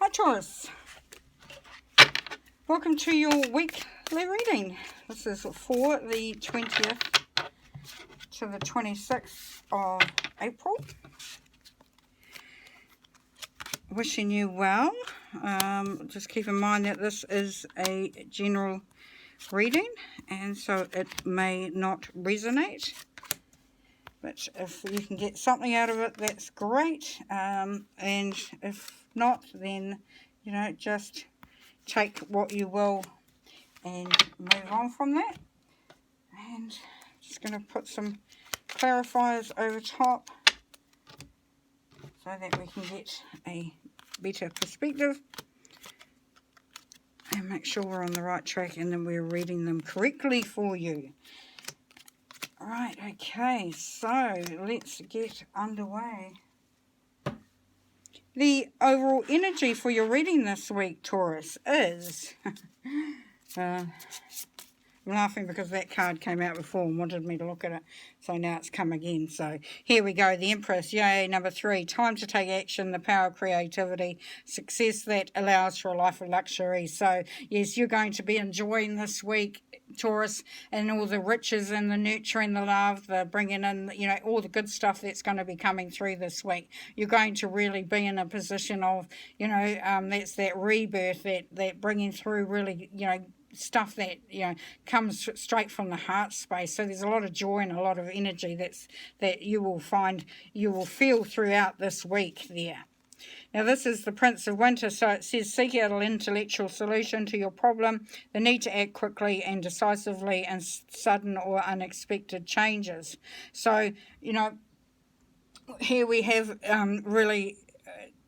Hi Taurus, welcome to your weekly reading. This is for the 20th to the 26th of April. Wishing you well. Just keep in mind that this is a general reading and so it may not resonate. But if you can get something out of it, that's great. And if not, then, you know, just take what you will and move on from that. And just going to put some clarifiers over top so that we can get a better perspective and make sure we're on the right track and then we're reading them correctly for you. Right, okay, so let's get underway. The overall energy for your reading this week, Taurus, is... I'm laughing because that card came out before and wanted me to look at it, so now it's come again. So here we go, the Empress, yay, number 3, time to take action, the power of creativity, success that allows for a life of luxury. So yes, you're going to be enjoying this week, Taurus, and all the riches and the nurturing, the love, the bringing in, you know, all the good stuff that's going to be coming through this week. You're going to really be in a position of, you know, that's that rebirth, that bringing through really, you know, stuff that, you know, comes straight from the heart space. So there's a lot of joy and a lot of energy that you will find, you will feel throughout this week there. Now this is the Prince of Winter, so it says seek out an intellectual solution to your problem, the need to act quickly and decisively and sudden or unexpected changes. So, you know, here we have really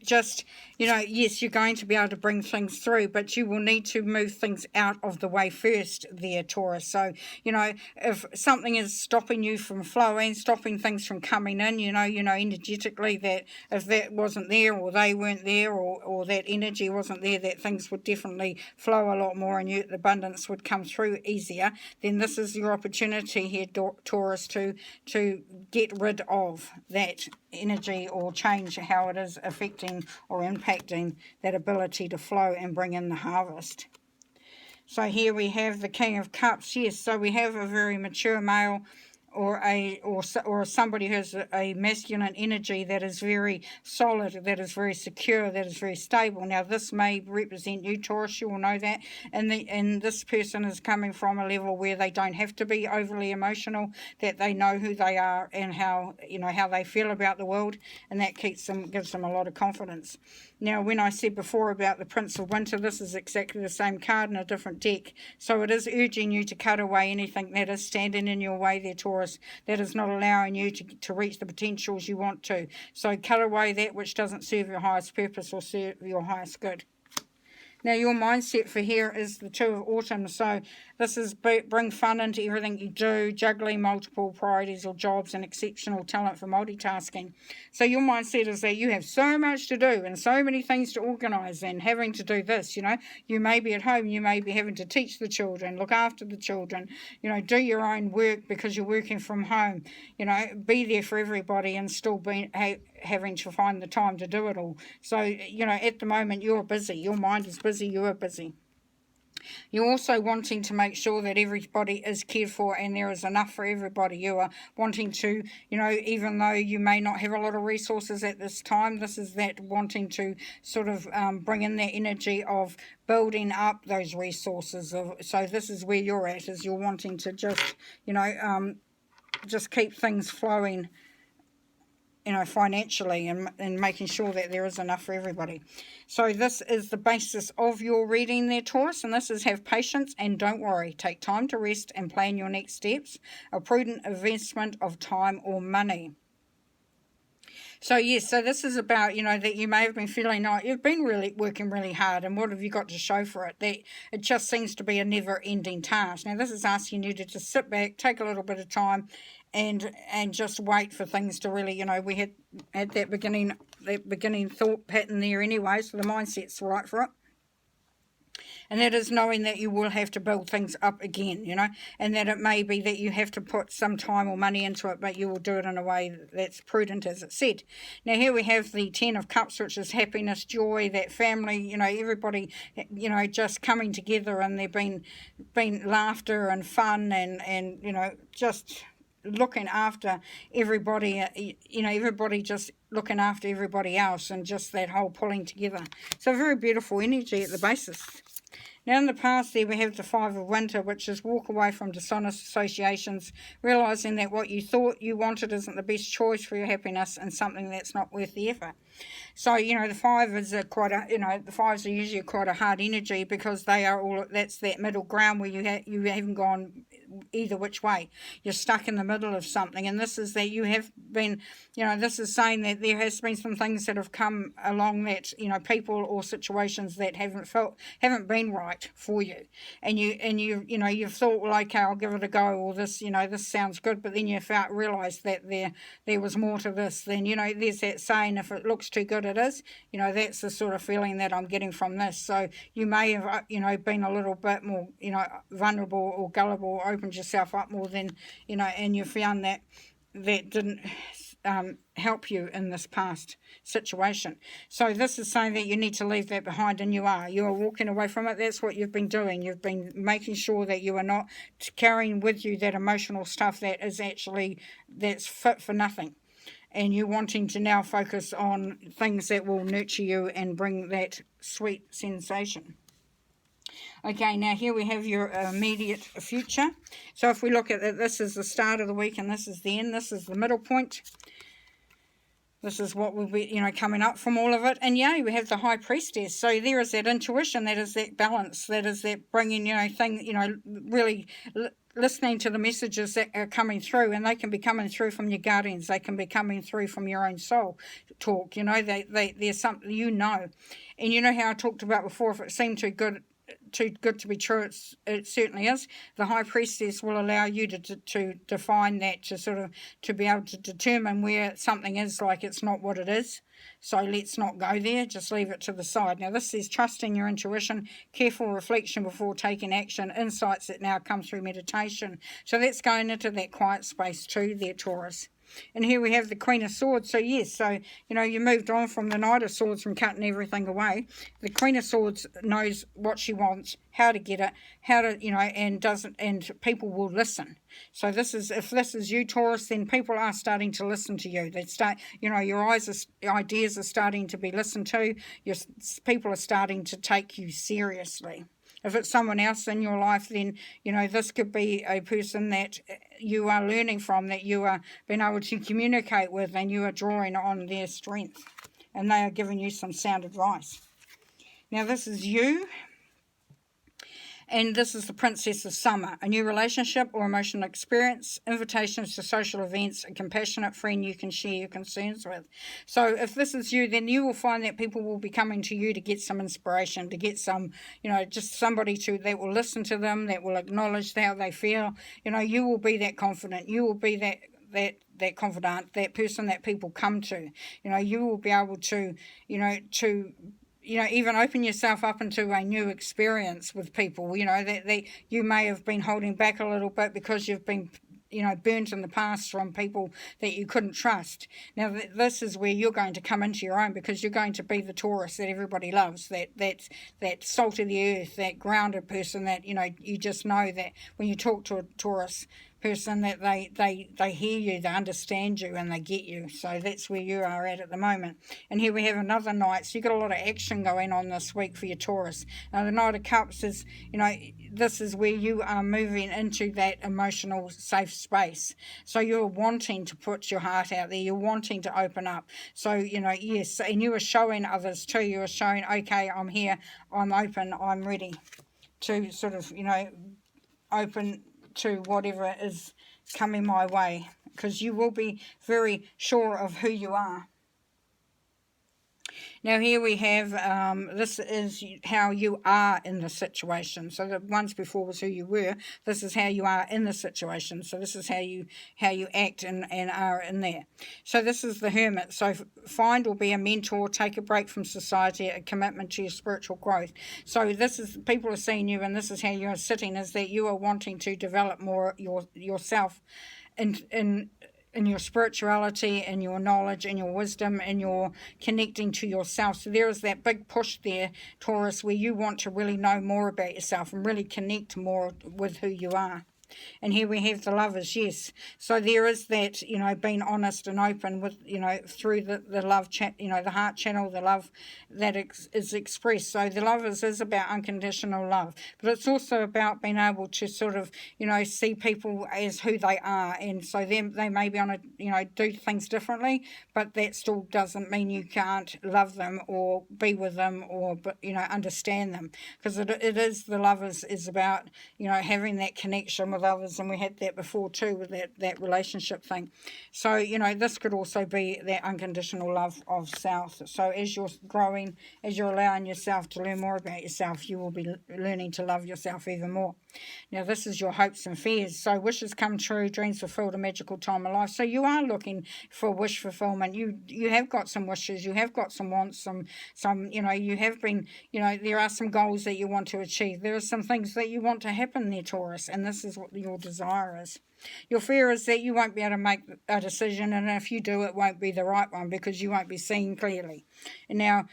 just, you know, yes, you're going to be able to bring things through, but you will need to move things out of the way first there, Taurus. So, you know, if something is stopping you from flowing, stopping things from coming in, you know, energetically, that if that wasn't there or they weren't there or that energy wasn't there, that things would definitely flow a lot more and the abundance would come through easier, then this is your opportunity here, Taurus, to get rid of that energy or change how it is affecting or impacting that ability to flow and bring in the harvest. So here we have the King of Cups. Yes, so we have a very mature male or somebody who has a masculine energy that is very solid, that is very secure, that is very stable. Now this may represent you, Taurus, you will know that, and this person is coming from a level where they don't have to be overly emotional, that they know who they are and how, you know, how they feel about the world, and that gives them a lot of confidence. Now when I said before about the Prince of Winter, this is exactly the same card in a different deck, so it is urging you to cut away anything that is standing in your way there, Taurus, that is not allowing you to reach the potentials you want to. So cut away that which doesn't serve your highest purpose or serve your highest good. Now your mindset for here is the 2 of Autumn, so this is bring fun into everything you do, juggling multiple priorities or jobs and exceptional talent for multitasking. So your mindset is that you have so much to do and so many things to organise and having to do this, you know. You may be at home, you may be having to teach the children, look after the children, you know, do your own work because you're working from home, you know, be there for everybody and still be having to find the time to do it all. So, you know, at the moment you're busy, your mind is busy, you are busy. You're also wanting to make sure that everybody is cared for and there is enough for everybody. You are wanting to, you know, even though you may not have a lot of resources at this time, this is that wanting to sort of bring in that energy of building up those resources. So this is where you're at, is you're wanting to just, you know, just keep things flowing, you know, financially and making sure that there is enough for everybody. So this is the basis of your reading there, Taurus, and this is have patience and don't worry. Take time to rest and plan your next steps, a prudent investment of time or money. So yes, so this is about, you know, that you may have been feeling like you've been really working really hard, and what have you got to show for it? That it just seems to be a never-ending task. Now this is asking you to just sit back, take a little bit of time, and just wait for things to really, you know, we had that beginning thought pattern there anyway, so the mindset's right for it. And that is knowing that you will have to build things up again, you know, and that it may be that you have to put some time or money into it, but you will do it in a way that's prudent, as it said. Now here we have the Ten of Cups, which is happiness, joy, that family, you know, everybody, you know, just coming together, and there been laughter and fun and you know, just looking after everybody, you know, everybody just looking after everybody else, and just that whole pulling together. So very beautiful energy at the basis. Now in the past there we have the Five of Winter, which is walk away from dishonest associations, realising that what you thought you wanted isn't the best choice for your happiness, and something that's not worth the effort. So, you know, the five is the fives are usually quite a hard energy, because they are all, that's that middle ground where you haven't gone either which way. You're stuck in the middle of something, and this is that you have been, you know, this is saying that there has been some things that have come along that, you know, people or situations that haven't been right for you, and you know, you've thought, well, okay, I'll give it a go, or this, you know, this sounds good, but then you realised that there was more to this. Then, you know, there's that saying, if it looks too good, it is. You know, that's the sort of feeling that I'm getting from this. So you may have, you know, been a little bit more, you know, vulnerable or gullible, opened yourself up more than, you know, and you found that didn't help you in this past situation. So this is saying that you need to leave that behind, and you are walking away from it. That's what you've been doing. You've been making sure that you are not carrying with you that emotional stuff that is actually, that's fit for nothing. And you're wanting to now focus on things that will nurture you and bring that sweet sensation. Okay, now here we have your immediate future. So if we look at it, this is the start of the week and this is the end. This is the middle point. This is what will be, you know, coming up from all of it. And yeah, we have the High Priestess. So there is that intuition, that is that balance, that is that bringing, you know, thing, you know, really listening to the messages that are coming through, and they can be coming through from your guardians. They can be coming through from your own soul talk. You know, there's something, you know. And you know how I talked about before, if it seemed too good to be true, it certainly is. The High Priestess will allow you to define that, to be able to determine where something is like it's not what it is. So let's not go there, just leave it to the side. Now this says trusting your intuition, careful reflection before taking action, insights that now come through meditation. So that's going into that quiet space too there, Taurus. And here we have the Queen of Swords. So yes, so, you know, you moved on from the Knight of Swords, from cutting everything away. The Queen of Swords knows what she wants, how to get it, how to, you know, and people will listen. So this is, if this is you, Taurus, then people are starting to listen to you. They start, you know, your ideas are starting to be listened to. People are starting to take you seriously. If it's someone else in your life, then, you know, this could be a person that you are learning from, that you are being able to communicate with, and you are drawing on their strength, and they are giving you some sound advice. Now this is you. And this is the Princess of Summer, a new relationship or emotional experience, invitations to social events, a compassionate friend you can share your concerns with. So if this is you, then you will find that people will be coming to you to get some inspiration, to get some, you know, just somebody that will listen to them, that will acknowledge how they feel. You know, you will be that confident. You will be that confidant, that person that people come to. You know, you will be able to, you know, even open yourself up into a new experience with people, you know, that you may have been holding back a little bit because you've been, you know, burnt in the past from people that you couldn't trust. Now, this is where you're going to come into your own, because you're going to be the Taurus that everybody loves, that salt of the earth, that grounded person that, you know, you just know that when you talk to a Taurus person, that they hear you, they understand you, and they get you. So that's where you are at the moment. And here we have another Knight. So you've got a lot of action going on this week for your Taurus. Now the Knight of Cups is, you know, this is where you are moving into that emotional safe space. So you're wanting to put your heart out there. You're wanting to open up. So, you know, yes, and you are showing others too. You are showing, okay, I'm here, I'm open, I'm ready to sort of, you know, open to whatever is coming my way, because you will be very sure of who you are. Now here we have, this is how you are in the situation. So the ones before was who you were. This is how you are in the situation. So this is how you act and are in there. So this is the Hermit. So find or be a mentor, take a break from society, a commitment to your spiritual growth. So this is, people are seeing you, and this is how you're sitting, is that you are wanting to develop more yourself in your spirituality, in your knowledge, in your wisdom, in your connecting to yourself. So there is that big push there, Taurus, where you want to really know more about yourself and really connect more with who you are. And here we have the Lovers, yes. So there is that, being honest and open with, through the love chat, the heart channel, the love that is expressed. So the Lovers is about unconditional love, but it's also about being able to sort of, see people as who they are. And so they may be on a, do things differently, but that still doesn't mean you can't love them or be with them or, understand them. Because it is, the Lovers is about, having that connection with others, and we had that before too with that relationship thing. So this could also be that unconditional love of self. So as you're growing, as you're allowing yourself to learn more about yourself, you will be learning to love yourself even more. Now this is your hopes and fears. So wishes come true, dreams fulfilled, a magical time of life. So you are looking for wish fulfillment. You have got some wishes, you have got some wants, some you have been, there are some goals that you want to achieve. There are some things that you want to happen there, Taurus, and this is what your desire is. Your fear is that you won't be able to make a decision, and if you do, it won't be the right one because you won't be seeing clearly. And now,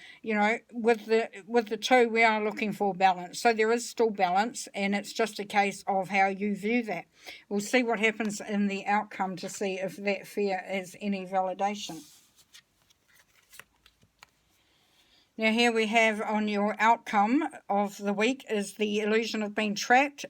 with the two, we are looking for balance. So there is still balance, and it's just a case of how you view that. We'll see what happens in the outcome to see if that fear is any validation. Now here we have on your outcome of the week is the illusion of being trapped,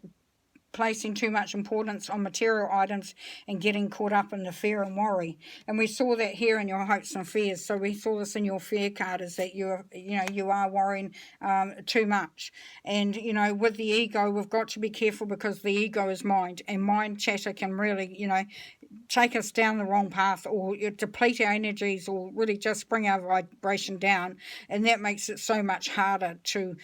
placing too much importance on material items and getting caught up in the fear and worry. And we saw that here in your hopes and fears. So we saw this in your fear card, is that you are worrying too much. And with the ego, we've got to be careful because the ego is mind, and mind chatter can really take us down the wrong path, or deplete our energies, or really just bring our vibration down, and that makes it so much harder to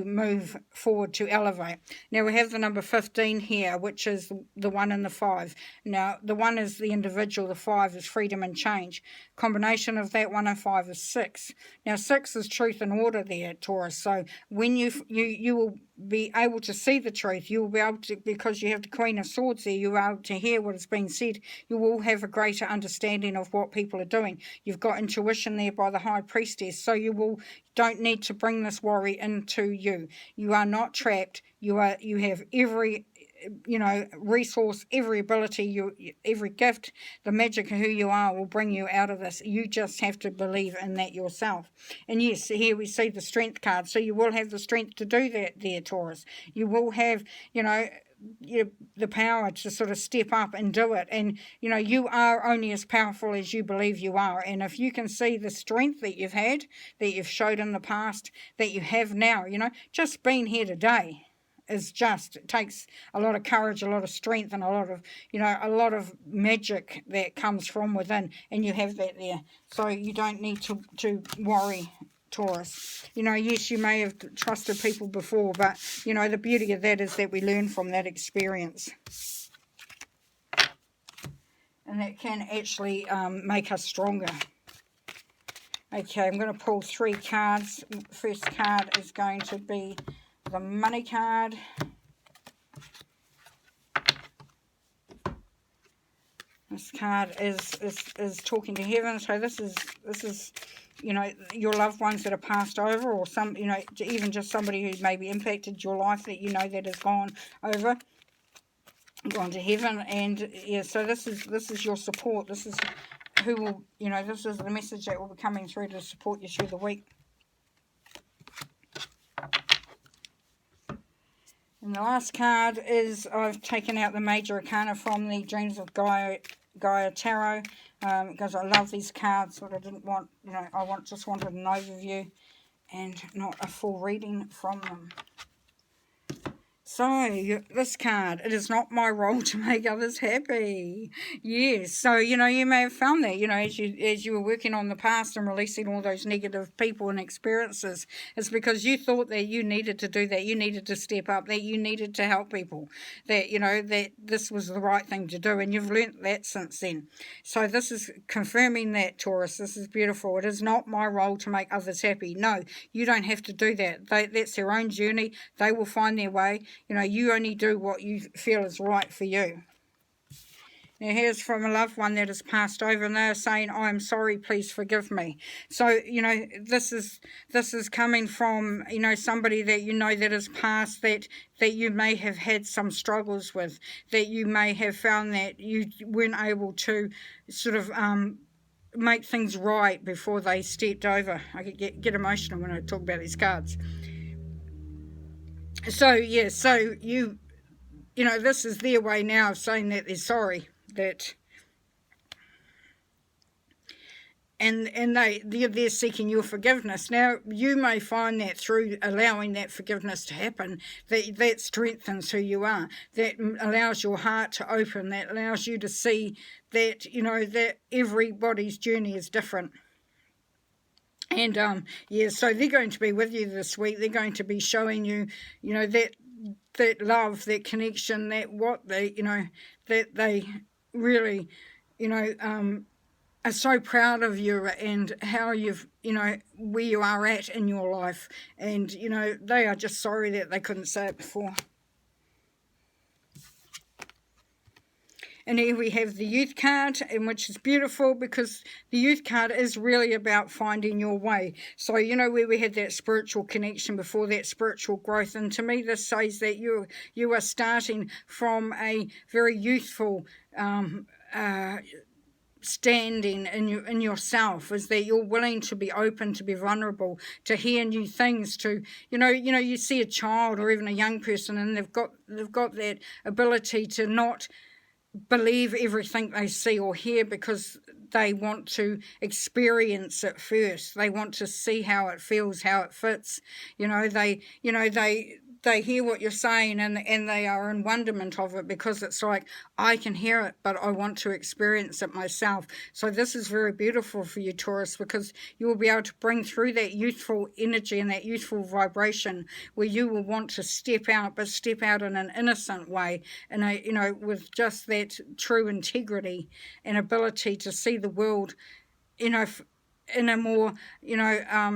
move forward, to elevate. Now we have the number 15 here, which is the 1 and the 5. Now the 1 is the individual, the 5 is freedom and change. Combination of that 1 and 5 is 6. Now 6 is truth and order there, Taurus. So when you will be able to see the truth, you will be able to, because you have the Queen of Swords there, you're able to hear what is being said. You will have a greater understanding of what people are doing. You've got intuition there by the High Priestess, so don't need to bring this worry into you. You are not trapped. You have every resource, every ability, every gift, the magic of who you are will bring you out of this. You just have to believe in that yourself. And yes, here we see the strength card. So you will have the strength to do that there, Taurus. You will have, the power to sort of step up and do it. And, you are only as powerful as you believe you are. And if you can see the strength that you've had, that you've showed in the past, that you have now, just being here today, it takes a lot of courage, a lot of strength, and a lot of magic that comes from within, and you have that there. So you don't need to worry, Taurus. Yes, you may have trusted people before, but the beauty of that is that we learn from that experience, and that can actually make us stronger. Okay, I'm going to pull 3 cards. First card is going to be the money card. This card is talking to heaven. So this is your loved ones that have passed over, or some even just somebody who maybe impacted your life that that has gone over, gone to heaven. And yeah, so this is your support. This is who will this is the message that will be coming through to support you through the week. And the last card is, I've taken out the Major Arcana from the Dreams of Gaia Tarot, because I love these cards, but I didn't want, just wanted an overview and not a full reading from them. So, this card, it is not my role to make others happy. Yes, so, you know, you may have found that, you know, as you were working on the past and releasing all those negative people and experiences, it's because you thought that you needed to do that, you needed to step up, that you needed to help people, that, you know, that this was the right thing to do, and you've learnt that since then. So this is confirming that, Taurus. This is beautiful. It is not my role to make others happy. No, you don't have to do that. That's their own journey. They will find their way. You know, you only do what you feel is right for you. Now, here's from a loved one that has passed over, and they're saying, "I am sorry, please forgive me." So, you know, this is coming from, you know, somebody that you know that has passed, that you may have had some struggles with, that you may have found that you weren't able to sort of make things right before they stepped over. I get emotional when I talk about these cards. So, yeah, so you know, this is their way now of saying that they're sorry, that, and they're seeking your forgiveness. Now, you may find that through allowing that forgiveness to happen, that strengthens who you are, that allows your heart to open, that allows you to see that, you know, that everybody's journey is different. And, yeah, so they're going to be with you this week. They're going to be showing you, you know, that love, that connection, that what they, you know, that they really, you know, are so proud of you and how you've, you know, where you are at in your life. And, you know, they are just sorry that they couldn't say it before. And here we have the youth card, and which is beautiful because the youth card is really about finding your way. So, you know, where we had that spiritual connection before, that spiritual growth. And to me, this says that you are starting from a very youthful standing in yourself, is that you're willing to be open, to be vulnerable, to hear new things, to, you know, you see a child or even a young person and they've got that ability to not believe everything they see or hear, because they want to experience it first. They want to see how it feels, how it fits. They hear what you're saying and they are in wonderment of it, because it's like, I can hear it, but I want to experience it myself. So this is very beautiful for you, Taurus, because you will be able to bring through that youthful energy and that youthful vibration where you will want to step out, but step out in an innocent way, and with just that true integrity and ability to see the world, in a more,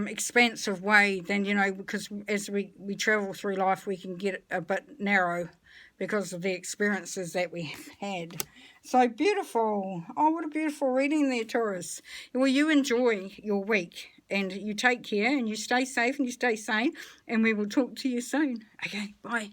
expansive way than, because as we travel through life, we can get a bit narrow because of the experiences that we have had. So beautiful. Oh, what a beautiful reading there, Taurus. Well, you enjoy your week and you take care and you stay safe and you stay sane, and we will talk to you soon. Okay, bye.